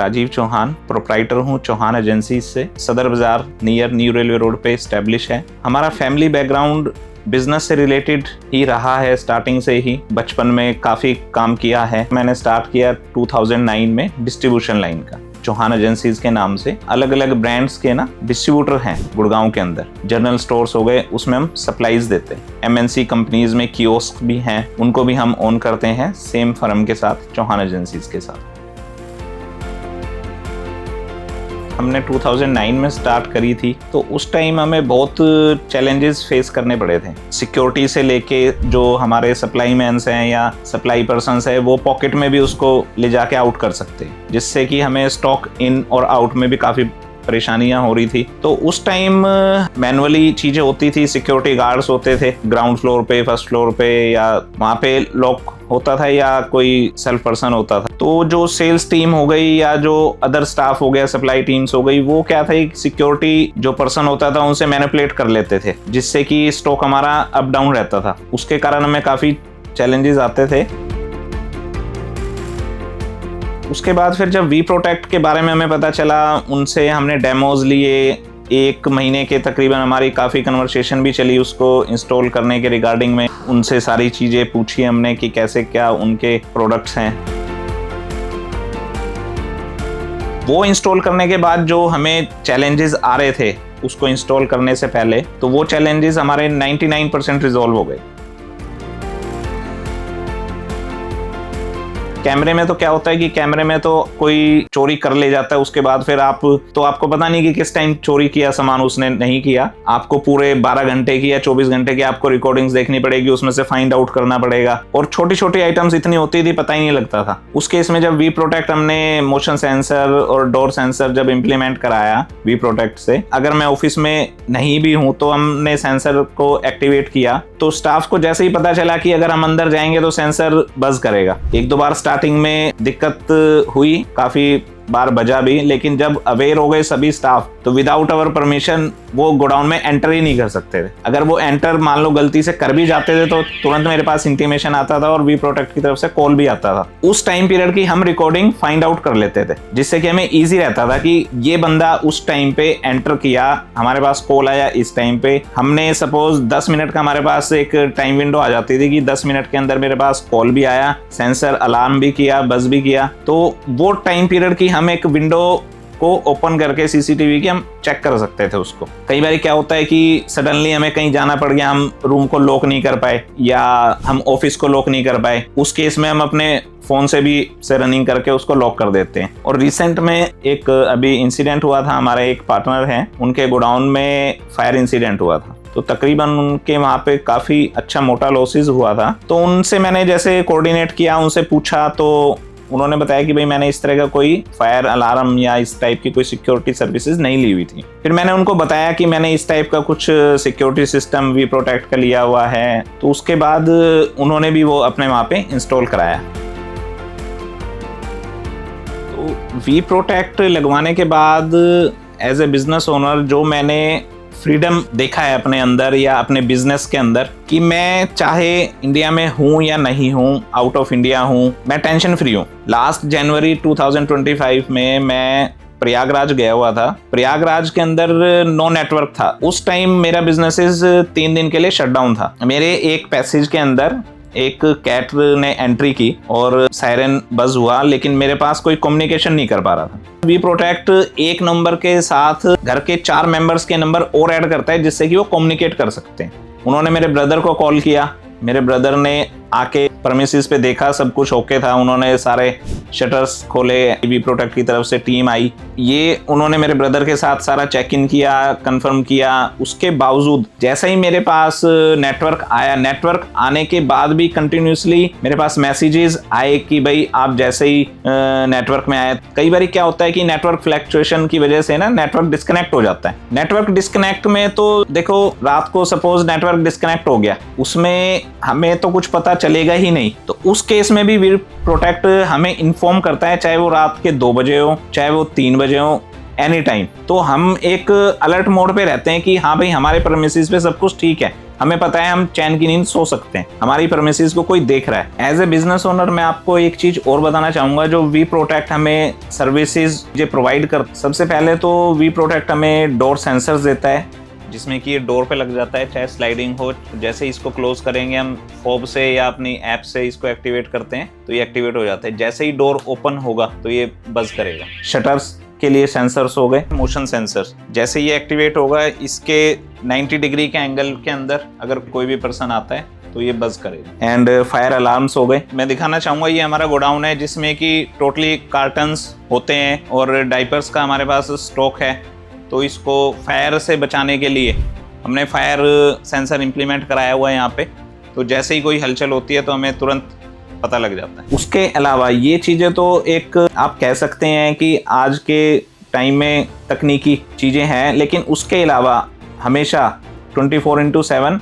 Rajiv Chauhan, proprietor हूँ Chauhan agency से। सदर बाजार नियर न्यू रेलवे रोड पे एस्टेब्लिश है। हमारा फैमिली बैकग्राउंड बिजनेस से रिलेटेड ही रहा है। स्टार्टिंग से ही बचपन में काफ़ी काम किया है। मैंने स्टार्ट किया 2009 में डिस्ट्रीब्यूशन लाइन का, चौहान एजेंसीज के नाम से। अलग अलग ब्रांड्स के ना डिस्ट्रीब्यूटर हैं गुड़गांव के अंदर। जनरल स्टोर्स हो गए, उसमें हम सप्लाईज देते हैं। एमएनसी कंपनीज में कियोस्क भी हैं, उनको भी हम ओन करते हैं सेम फर्म के साथ, चौहान एजेंसीज के साथ। हमने 2009 में स्टार्ट करी थी, तो उस टाइम हमें बहुत चैलेंजेस फेस करने पड़े थे। सिक्योरिटी से लेके जो हमारे सप्लाई मैन्स हैं या सप्लाई पर्सन्स है, वो पॉकेट में भी उसको ले जाके आउट कर सकते हैं, जिससे कि हमें स्टॉक इन और आउट में भी काफ़ी परेशानियां हो रही थी। तो उस टाइम मैनुअली चीज़ें होती थी। सिक्योरिटी गार्ड्स होते थे ग्राउंड फ्लोर पे, फर्स्ट फ्लोर पे, या वहाँ पे लॉक होता था या कोई सेल्फ पर्सन होता था। तो जो सेल्स टीम हो गई या जो अदर स्टाफ हो गया, सप्लाई टीम्स हो गई, वो क्या था, सिक्योरिटी जो पर्सन होता था उनसे मैनिपुलेट कर लेते थे, जिससे कि स्टॉक हमारा अप डाउन रहता था। उसके कारण हमें काफ़ी चैलेंजेस आते थे। उसके बाद फिर जब वी प्रोटेक्ट के बारे में हमें पता चला, उनसे हमने डेमोज लिए। 1 महीने के तकरीबन हमारी काफ़ी कन्वर्सेशन भी चली उसको इंस्टॉल करने के रिगार्डिंग में। उनसे सारी चीज़ें पूछी हमने कि कैसे क्या उनके प्रोडक्ट्स हैं। वो इंस्टॉल करने के बाद जो हमें चैलेंजेस आ रहे थे उसको इंस्टॉल करने से पहले, तो वो चैलेंजेस हमारे 99% रिजॉल्व हो गए। कैमरे में तो क्या होता है कि कैमरे में तो कोई चोरी कर ले जाता है, उसके बाद फिर आपको पता नहीं कि किस टाइम चोरी किया सामान उसने, नहीं किया। आपको पूरे 12 घंटे की या 24 घंटे की आपको रिकॉर्डिंग्स देखनी पड़ेगी, उसमें से फाइंड आउट करना पड़ेगा। और छोटी छोटी आइटम्स इतनी होती थी, पता ही नहीं लगता था। उस केस में जब वी प्रोटेक्ट हमने मोशन सेंसर और डोर सेंसर जब इम्प्लीमेंट कराया वी प्रोटेक्ट से, अगर मैं ऑफिस में नहीं भी हूँ तो हमने सेंसर को एक्टिवेट किया, तो स्टाफ को जैसे ही पता चला कि अगर हम अंदर जाएंगे तो सेंसर बज करेगा। 1-2 बार स्टार्टिंग में दिक्कत हुई, काफी बार बजा भी, लेकिन जब अवेयर हो गए सभी स्टाफ, तो विदाउट अवर परमिशन वो गोडाउन में एंटर ही नहीं कर सकते थे। अगर वो एंटर मान लो गलती से कर भी जाते थे तो तुरंत मेरे पास इंटीमेशन आता था और वी प्रोटेक्ट की तरफ से कॉल भी आता था। उस टाइम पीरियड की हम रिकॉर्डिंग फाइंड आउट कर लेते थे, जिससे कि हमें ईजी रहता था कि ये बंदा उस टाइम पे एंटर किया, हमारे पास कॉल आया इस टाइम पे। हमने सपोज 10 मिनट का हमारे पास एक टाइम विंडो आ जाती थी कि 10 मिनट के अंदर मेरे पास कॉल भी आया, सेंसर अलार्म भी किया, बज भी किया। तो वो टाइम पीरियड की हम एक विंडो को ओपन करके सीसीटीवी की हम चेक कर सकते थे उसको। कई बार क्या होता है कि सडनली हमें कहीं जाना पड़ गया, हम रूम को लॉक नहीं कर पाए या हम ऑफिस को लॉक नहीं कर पाए, उस केस में हम अपने फोन से भी रनिंग करके उसको लॉक कर देते हैं। और रिसेंट में एक अभी इंसिडेंट हुआ था, हमारे एक पार्टनर हैं, उनके गोडाउन में फायर इंसिडेंट हुआ था। तो तकरीबन उनके वहाँ पे काफ़ी अच्छा मोटा लॉसेस हुआ था। तो उनसे मैंने जैसे कोऑर्डिनेट किया, उनसे पूछा, तो उन्होंने बताया कि भाई मैंने इस तरह का कोई फायर अलार्म या इस टाइप की कोई सिक्योरिटी सर्विसेज नहीं ली हुई थी। फिर मैंने उनको बताया कि मैंने इस टाइप का कुछ सिक्योरिटी सिस्टम वी प्रोटेक्ट का लिया हुआ है। तो उसके बाद उन्होंने भी वो अपने वहाँ पे इंस्टॉल कराया। तो वी प्रोटेक्ट लगवाने के बाद एज ए बिजनेस ओनर जो मैंने फ्रीडम देखा है अपने अंदर या अपने बिजनेस के अंदर, कि मैं चाहे इंडिया में हूँ या नहीं हूँ, आउट ऑफ इंडिया हूँ, मैं टेंशन फ्री हूँ। लास्ट जनवरी 2025 में मैं प्रयागराज गया हुआ था। प्रयागराज के अंदर नो नेटवर्क था। उस टाइम मेरा बिजनेसेस 3 दिन के लिए शटडाउन था। मेरे एक पैसेज के अंदर एक कैट ने एंट्री की और सायरन बज हुआ, लेकिन मेरे पास कोई कम्युनिकेशन नहीं कर पा रहा था। वी प्रोटेक्ट एक नंबर के साथ घर के 4 मेंबर्स के नंबर और ऐड करता है, जिससे कि वो कम्युनिकेट कर सकते हैं। उन्होंने मेरे ब्रदर को कॉल किया, मेरे ब्रदर ने आके प्रेमिसेस पे देखा, सब कुछ ओके था। उन्होंने सारे शटर्स खोले, वी प्रोटेक्ट की तरफ से टीम आई, ये उन्होंने मेरे ब्रदर के साथ सारा चेक इन किया, कंफर्म किया। उसके बावजूद जैसे ही मेरे पास नेटवर्क आया, नेटवर्क आने के बाद भी कंटिन्यूसली मेरे पास मैसेजेस आए कि भाई आप जैसे ही नेटवर्क में आए। कई बार क्या होता है कि नेटवर्क फ्लक्चुएशन की वजह से ना नेटवर्क डिस्कनेक्ट हो जाता है। नेटवर्क डिस्कनेक्ट में तो देखो, रात को सपोज नेटवर्क डिस्कनेक्ट हो गया, उसमें हमें तो कुछ पता चलेगा ही नहीं। तो उस केस में भी वी प्रोटेक्ट हमें इन्फॉर्म करता है, चाहे वो रात के 2 बजे हो, चाहे वो 3 बजे हो, एनी टाइम। तो हम एक अलर्ट मोड पे रहते हैं कि हाँ भाई हमारे प्रेमिसेस पे सब कुछ ठीक है, हमें पता है हम चैन की नींद सो सकते हैं, हमारी प्रेमिसेस को कोई देख रहा है। एज ए बिजनेस ओनर मैं आपको एक चीज और बताना चाहूंगा, जो वी प्रोटेक्ट हमें सर्विसेज जो प्रोवाइड कर, सबसे पहले तो वी प्रोटेक्ट हमें डोर सेंसर्स देता है, जिसमें कि ये डोर पे लग जाता है, चाहे स्लाइडिंग हो। जैसे इसको क्लोज करेंगे हम फोब से या अपनी ऐप से इसको एक्टिवेट करते हैं तो ये एक्टिवेट हो जाता है। जैसे ही डोर ओपन होगा तो ये बज करेगा। शटर्स के लिए सेंसर्स हो गए, मोशन सेंसर्स, जैसे ये एक्टिवेट होगा इसके 90 डिग्री के एंगल के अंदर अगर कोई भी पर्सन आता है तो ये बज करेगा। एंड फायर अलार्म्स हो गए। मैं दिखाना चाहूंगा ये हमारा गोडाउन है जिसमें कि टोटली कार्टन्स होते हैं और डाइपर्स का हमारे पास स्टॉक है। तो इसको फायर से बचाने के लिए हमने फायर सेंसर इंप्लीमेंट कराया हुआ है यहाँ पे। तो जैसे ही कोई हलचल होती है तो हमें तुरंत पता लग जाता है। उसके अलावा ये चीज़ें तो एक आप कह सकते हैं कि आज के टाइम में तकनीकी चीज़ें हैं, लेकिन उसके अलावा हमेशा 24/7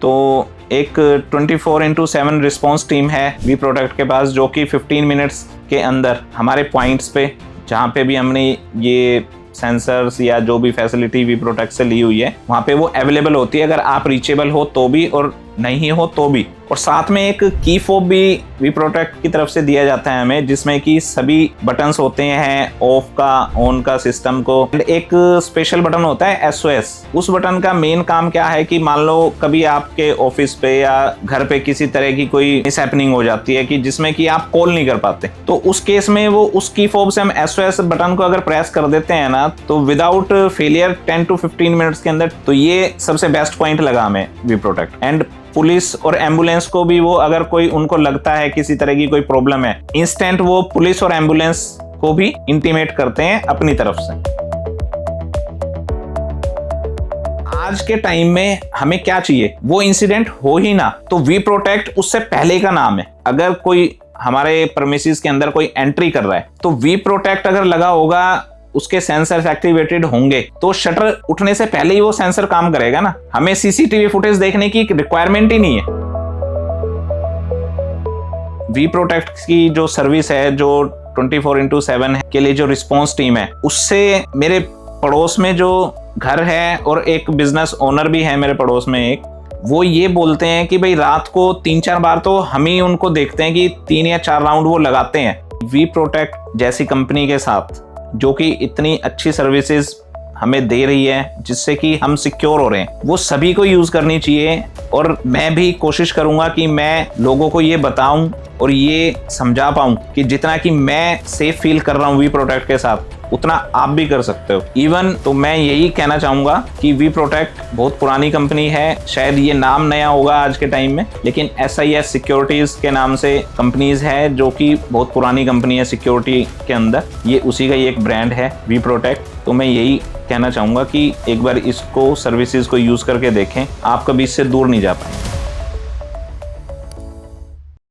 तो एक 24/7 रिस्पॉन्स टीम है वी प्रोटेक्ट के पास, जो कि 15 मिनट्स के अंदर हमारे पॉइंट्स पे जहाँ पे भी हमने ये सेंसर्स या जो भी फैसिलिटी वी प्रोटेक्ट से ली हुई है वहाँ पे वो अवेलेबल होती है, अगर आप रीचेबल हो तो भी और नहीं हो तो भी। और साथ में एक की फोब भी वी प्रोटेक्ट की तरफ से दिया जाता है हमें, जिसमें कि सभी बटन्स होते हैं ऑफ का ऑन का सिस्टम को। एक स्पेशल बटन होता है SOS। उस बटन का मेन काम क्या है कि मान लो कभी आपके ऑफिस पे या घर पे किसी तरह की कोई मिसहैपनिंग हो जाती है कि जिसमें कि आप कॉल नहीं कर पाते, तो उस केस में वो उस की फोब से हम SOS बटन को अगर प्रेस कर देते हैं ना तो विदाउट फेलियर 10 to 15 मिनट्स के अंदर, तो ये सबसे बेस्ट पॉइंट लगा हमें वी प्रोटेक्ट। एंड पुलिस और एम्बुलेंस को भी वो अगर कोई उनको लगता है किसी तरह की कोई प्रॉब्लम है, इंस्टेंट वो पुलिस और एम्बुलेंस को भी इंटीमेट करते हैं अपनी तरफ से। आज के टाइम में हमें क्या चाहिए, वो इंसिडेंट हो ही ना तो वी प्रोटेक्ट उससे पहले का नाम है। अगर कोई हमारे प्रेमिसेस के अंदर कोई एंट्री कर रहा है तो वी प्रोटेक्ट अगर लगा होगा, उसके सेंसर्स एक्टिवेटेड होंगे तो शटर उठने से पहले ही वो सेंसर काम करेगा ना। हमें सीसीटीवी फुटेज देखने की रिक्वायरमेंट ही नहीं है। वी प्रोटेक्ट की जो सर्विस है, जो 24/7 के लिए जो रिस्पॉन्स टीम है, उससे मेरे पड़ोस में जो घर है और एक बिजनेस ओनर भी है मेरे पड़ोस में एक, वो ये बोलते हैं कि भाई रात को 3-4 बार तो हम ही उनको देखते हैं कि 3 या 4 राउंड वो लगाते हैं। वी प्रोटेक्ट जैसी कंपनी के साथ जो कि इतनी अच्छी सर्विसेज हमें दे रही है जिससे कि हम सिक्योर हो रहे हैं, वो सभी को यूज करनी चाहिए। और मैं भी कोशिश करूंगा कि मैं लोगों को ये बताऊं और ये समझा पाऊं कि जितना कि मैं सेफ फील कर रहा हूं वी प्रोटेक्ट के साथ, उतना आप भी कर सकते हो। इवन तो मैं यही कहना चाहूंगा कि वी प्रोटेक्ट बहुत पुरानी कंपनी है, शायद ये नाम नया होगा आज के टाइम में, लेकिन SIS सिक्योरिटीज के नाम से कंपनीज है जो कि बहुत पुरानी कंपनी है सिक्योरिटी के अंदर। ये उसी का ही एक ब्रांड है वी प्रोटेक्ट। तो मैं यही कहना चाहूंगा कि एक बार इसको सर्विसेज को यूज करके देखें, आप कभी इससे दूर नहीं जा पाएंगे।